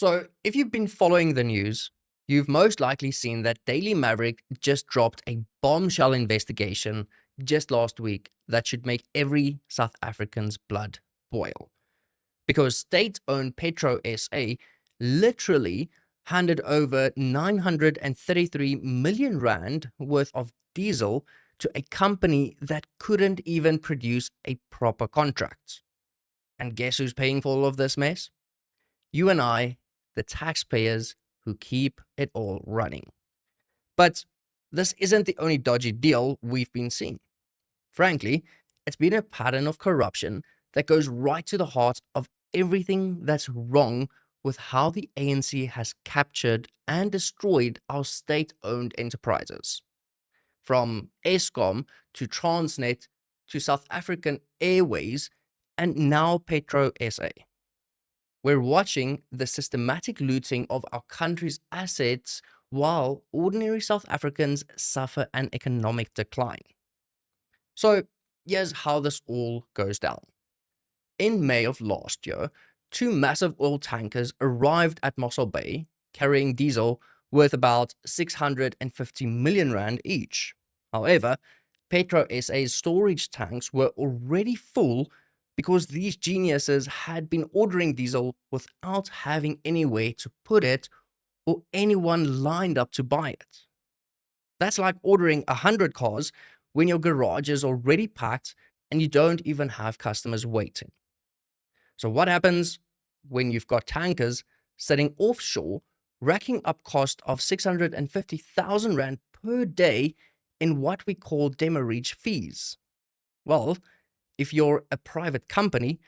So, if you've been following the news, you've most likely seen that Daily Maverick just dropped a bombshell investigation just last week that should make every South African's blood boil. Because state-owned PetroSA literally handed over 933 million rand worth of diesel to a company that couldn't even produce a proper contract. And guess who's paying for all of this mess? You and I, the taxpayers who keep it all running. But this isn't the only dodgy deal we've been seeing. Frankly, it's been a pattern of corruption that goes right to the heart of everything that's wrong with how the ANC has captured and destroyed our state-owned enterprises. From Eskom to Transnet to South African Airways and now PetroSA. We're watching the systematic looting of our country's assets while ordinary South Africans suffer an economic decline. So here's how this all goes down. In May of last year, two massive oil tankers arrived at Mossel Bay carrying diesel worth about 650 million rand each. However, PetroSA's storage tanks were already full because these geniuses had been ordering diesel without having anywhere to put it or anyone lined up to buy it. That's like ordering 100 cars when your garage is already packed and you don't even have customers waiting. So what happens when you've got tankers sitting offshore, racking up cost of 650,000 rand per day in what we call demurrage fees? Well, if you're a private company,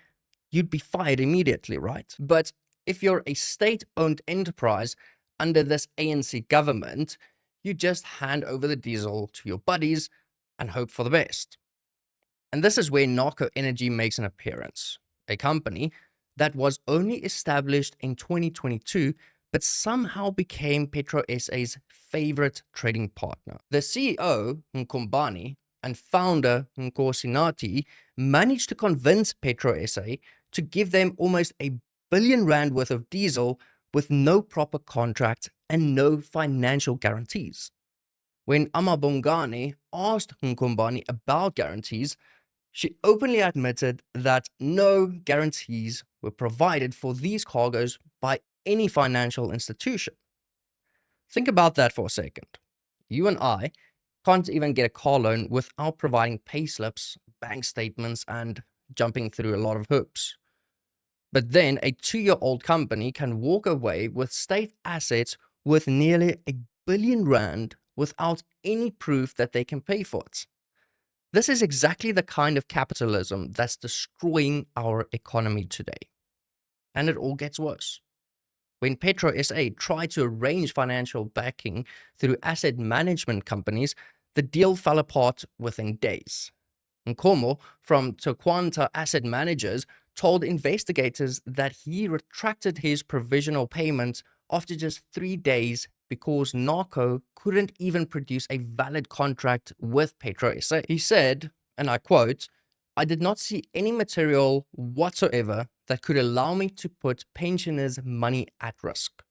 you'd be fired immediately, right? But if you're a state-owned enterprise under this ANC government, you just hand over the diesel to your buddies and hope for the best. And this is where Nako Energy makes an appearance, a company that was only established in 2022, but somehow became PetroSA's favorite trading partner. The CEO, Mvuleni, and founder, Nkosi managed to convince PetroSA to give them almost R1 billion worth of diesel with no proper contract and no financial guarantees. When amaBhungane asked Mvuleni about guarantees, she openly admitted that no guarantees were provided for these cargoes by any financial institution. Think about that for a second. You and I can't even get a car loan without providing payslips, bank statements, and jumping through a lot of hoops. But then a 2-year-old company can walk away with state assets worth nearly R1 billion without any proof that they can pay for it. This is exactly the kind of capitalism that's destroying our economy today. And it all gets worse. When PetroSA tried to arrange financial backing through asset management companies, the deal fell apart within days. Nkomo from Taquanta Asset Managers told investigators that he retracted his provisional payment after just 3 days because Nako couldn't even produce a valid contract with PetroSA. He said, and I quote, "I did not see any material whatsoever that could allow me to put pensioners' money at risk."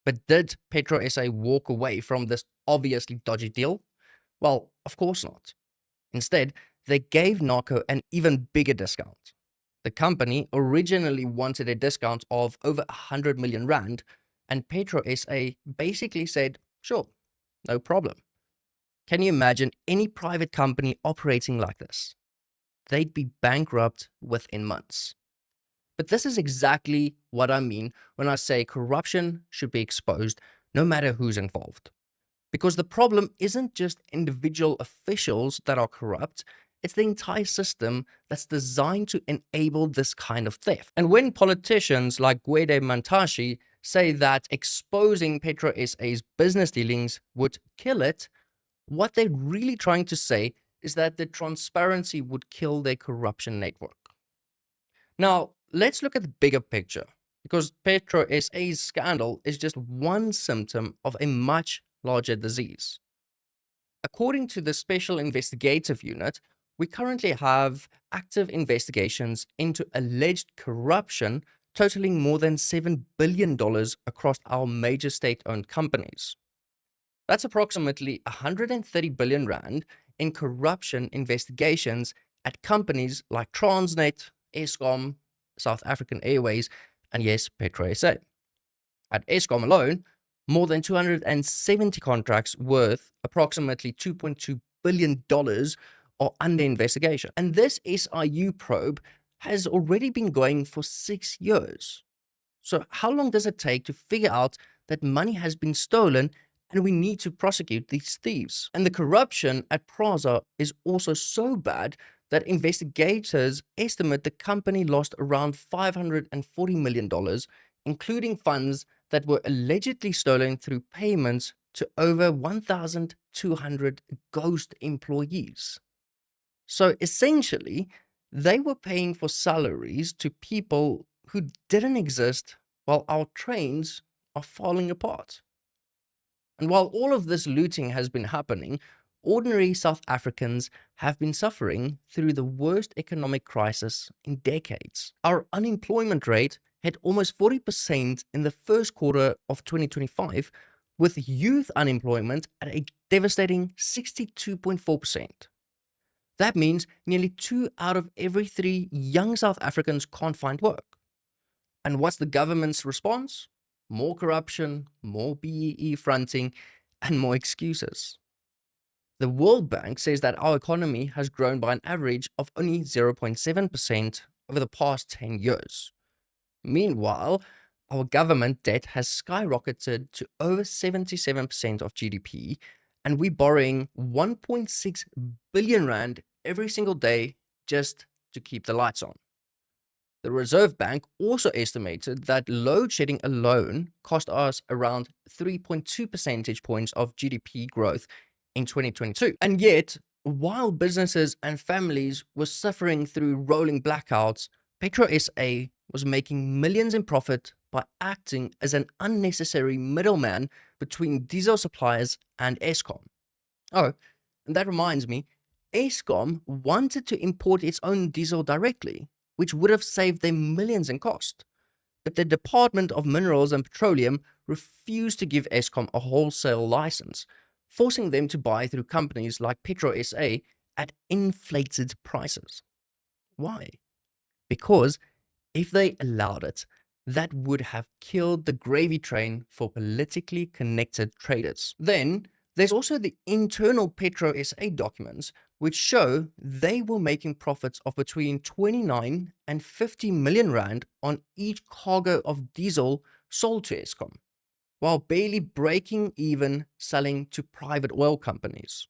But did PetroSA walk away from this obviously dodgy deal? Well, of course not. Instead, they gave Nako an even bigger discount. The company originally wanted a discount of over 100 million rand, and PetroSA basically said, sure, no problem. Can you imagine any private company operating like this? They'd be bankrupt within months. But this is exactly what I mean when I say corruption should be exposed no matter who's involved. Because the problem isn't just individual officials that are corrupt, it's the entire system that's designed to enable this kind of theft. And when politicians like Gwede Mantashe say that exposing PetroSA's business dealings would kill it, what they're really trying to say is that the transparency would kill their corruption network. Now, let's look at the bigger picture, because PetroSA's scandal is just one symptom of a much larger disease. According to the Special Investigative Unit, we currently have active investigations into alleged corruption totaling more than $7 billion across our major state-owned companies. That's approximately 130 billion rand in corruption investigations at companies like Transnet, Eskom, South African Airways, and yes, PetroSA. At Eskom alone, more than 270 contracts worth approximately $2.2 billion are under investigation. And this SIU probe has already been going for 6 years. So how long does it take to figure out that money has been stolen and we need to prosecute these thieves? And the corruption at PetroSA is also so bad that investigators estimate the company lost around $540 million, including funds that were allegedly stolen through payments to over 1,200 ghost employees. So essentially, they were paying for salaries to people who didn't exist while our trains are falling apart. And while all of this looting has been happening, ordinary South Africans have been suffering through the worst economic crisis in decades. Our unemployment rate hit almost 40% in the first quarter of 2025, with youth unemployment at a devastating 62.4%. That means nearly 2 out of every 3 young South Africans can't find work. And what's the government's response? More corruption, more BEE fronting, and more excuses. The World Bank says that our economy has grown by an average of only 0.7% over the past 10 years. Meanwhile, our government debt has skyrocketed to over 77% of GDP, and we're borrowing 1.6 billion rand every single day just to keep the lights on. The Reserve Bank also estimated that load shedding alone cost us around 3.2 percentage points of GDP growth in 2022. And yet, while businesses and families were suffering through rolling blackouts, PetroSA was making millions in profit by acting as an unnecessary middleman between diesel suppliers and Eskom. Oh, and that reminds me, Eskom wanted to import its own diesel directly, which would have saved them millions in cost. But the Department of Minerals and Petroleum refused to give Eskom a wholesale license, forcing them to buy through companies like PetroSA at inflated prices. Why? Because if they allowed it, that would have killed the gravy train for politically connected traders. Then, there's also the internal PetroSA documents, which show they were making profits of between 29 and 50 million rand on each cargo of diesel sold to Eskom, while barely breaking even selling to private oil companies.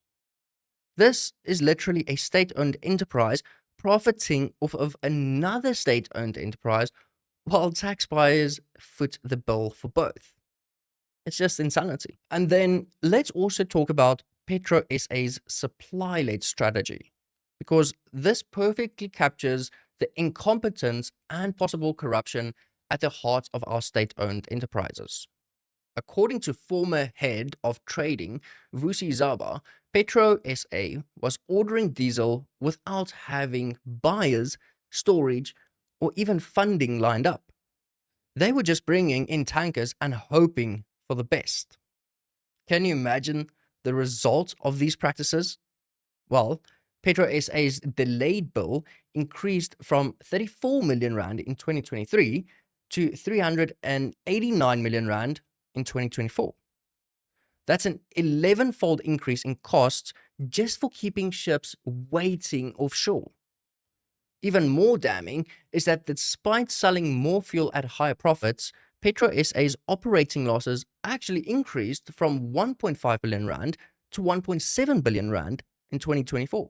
This is literally a state-owned enterprise profiting off of another state-owned enterprise while taxpayers foot the bill for both. It's just insanity. And then let's also talk about PetroSA's supply-led strategy, because this perfectly captures the incompetence and possible corruption at the heart of our state-owned enterprises. According to former head of trading, Vusi Zaba, PetroSA was ordering diesel without having buyers, storage, or even funding lined up. They were just bringing in tankers and hoping for the best. Can you imagine the result of these practices? Well, PetroSA's delayed bill increased from 34 million rand in 2023 to 389 million rand in 2024. That's an 11-fold increase in costs just for keeping ships waiting offshore. Even more damning is that despite selling more fuel at higher profits, PetroSA's operating losses actually increased from 1.5 billion rand to 1.7 billion rand in 2024.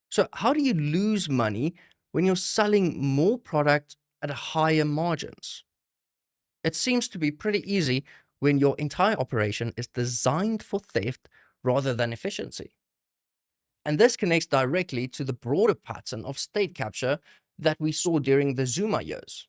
So how do you lose money when you're selling more product at higher margins? It seems to be pretty easy when your entire operation is designed for theft rather than efficiency. And this connects directly to the broader pattern of state capture that we saw during the Zuma years.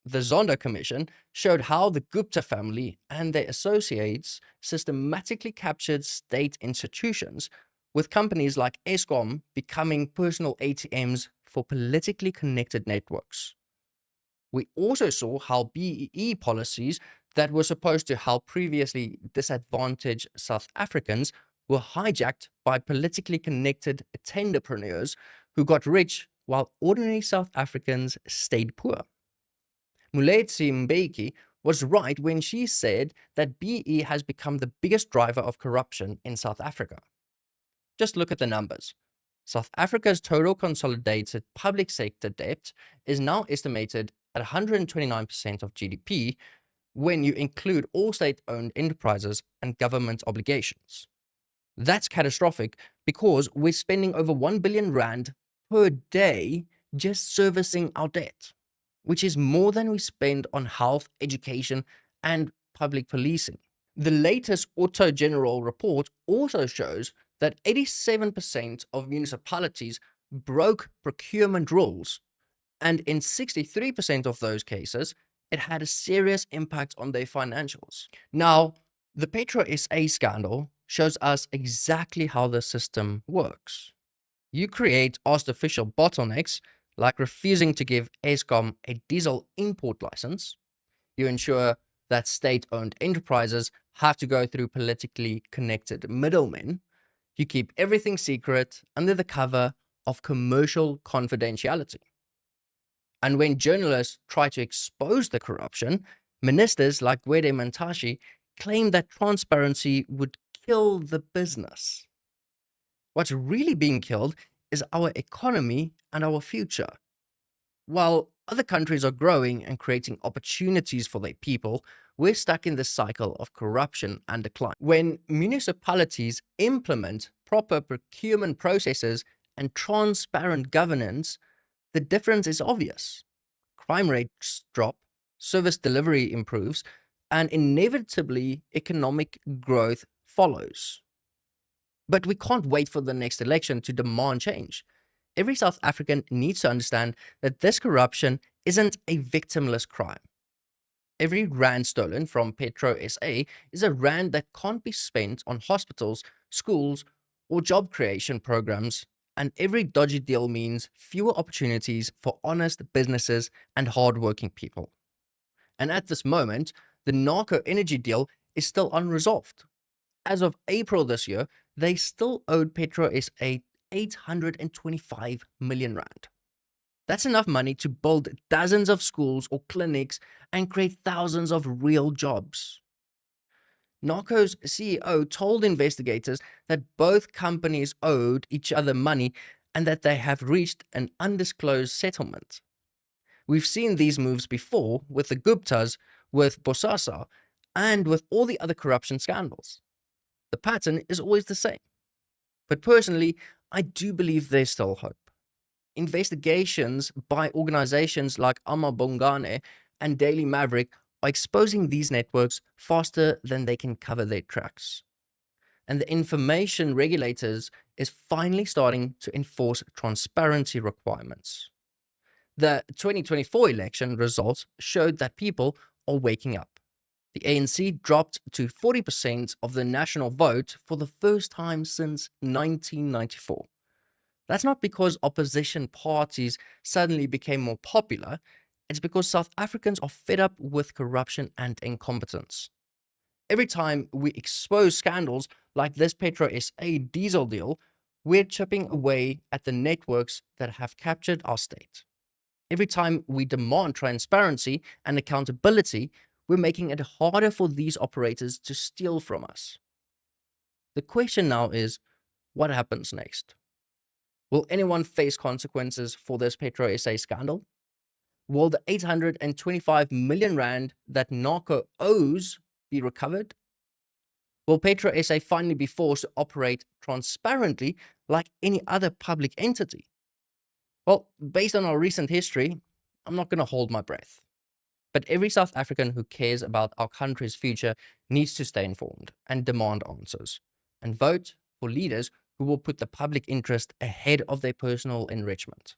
The Zondo Commission showed how the Gupta family and their associates systematically captured state institutions, with companies like Eskom becoming personal ATMs for politically connected networks. We also saw how BEE policies that were supposed to help previously disadvantaged South Africans were hijacked by politically connected tenderpreneurs who got rich while ordinary South Africans stayed poor. Muletsi Mbeki was right when she said that BEE has become the biggest driver of corruption in South Africa. Just look at the numbers. South Africa's total consolidated public sector debt is now estimated at 129% of GDP when you include all state-owned enterprises and government obligations. That's catastrophic because we're spending over 1 billion rand per day just servicing our debt, which is more than we spend on health, education, and public policing. The latest Auditor-General report also shows that 87% of municipalities broke procurement rules, and in 63% of those cases, it had a serious impact on their financials. Now, the PetroSA scandal shows us exactly how the system works. You create artificial bottlenecks, like refusing to give Eskom a diesel import license. You ensure that state-owned enterprises have to go through politically connected middlemen. You keep everything secret under the cover of commercial confidentiality. And when journalists try to expose the corruption, ministers like Gwede Mantashe claim that transparency would kill the business. What's really being killed is our economy and our future. While other countries are growing and creating opportunities for their people, we're stuck in this cycle of corruption and decline. When municipalities implement proper procurement processes and transparent governance, the difference is obvious. Crime rates drop, service delivery improves, and inevitably economic growth follows. But we can't wait for the next election to demand change. Every South African needs to understand that this corruption isn't a victimless crime. Every rand stolen from PetroSA is a rand that can't be spent on hospitals, schools, or job creation programs, and every dodgy deal means fewer opportunities for honest businesses and hardworking people. And at this moment, the Nako Energy deal is still unresolved. As of April this year, they still owed PetroSA 825 million rand. That's enough money to build dozens of schools or clinics and create thousands of real jobs. Nako's CEO told investigators that both companies owed each other money and that they have reached an undisclosed settlement. We've seen these moves before with the Guptas, with PetroSA, and with all the other corruption scandals. The pattern is always the same. But personally, I do believe there's still hope. Investigations by organizations like amaBhungane and Daily Maverick are exposing these networks faster than they can cover their tracks. And the information regulators is finally starting to enforce transparency requirements. The 2024 election results showed that people are waking up. The ANC dropped to 40% of the national vote for the first time since 1994. That's not because opposition parties suddenly became more popular. It's because South Africans are fed up with corruption and incompetence. Every time we expose scandals like this PetroSA diesel deal, we're chipping away at the networks that have captured our state. Every time we demand transparency and accountability, we're making it harder for these operators to steal from us. The question now is, what happens next? Will anyone face consequences for this PetroSA scandal? Will the 825 million rand that Nako owes be recovered? Will PetroSA finally be forced to operate transparently like any other public entity? Well, based on our recent history, I'm not going to hold my breath. But every South African who cares about our country's future needs to stay informed and demand answers, and vote for leaders who will put the public interest ahead of their personal enrichment.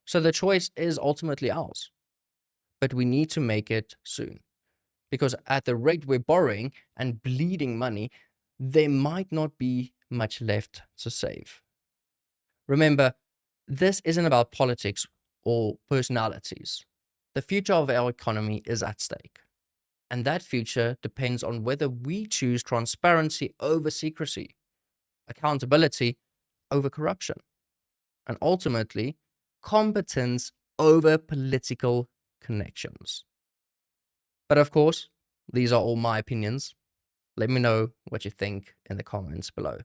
So the choice is ultimately ours, but we need to make it soon, because at the rate we're borrowing and bleeding money, there might not be much left to save. Remember, this isn't about politics or personalities. The future of our economy is at stake. And that future depends on whether we choose transparency over secrecy, accountability over corruption, and ultimately, competence over political connections. But of course, these are all my opinions. Let me know what you think in the comments below.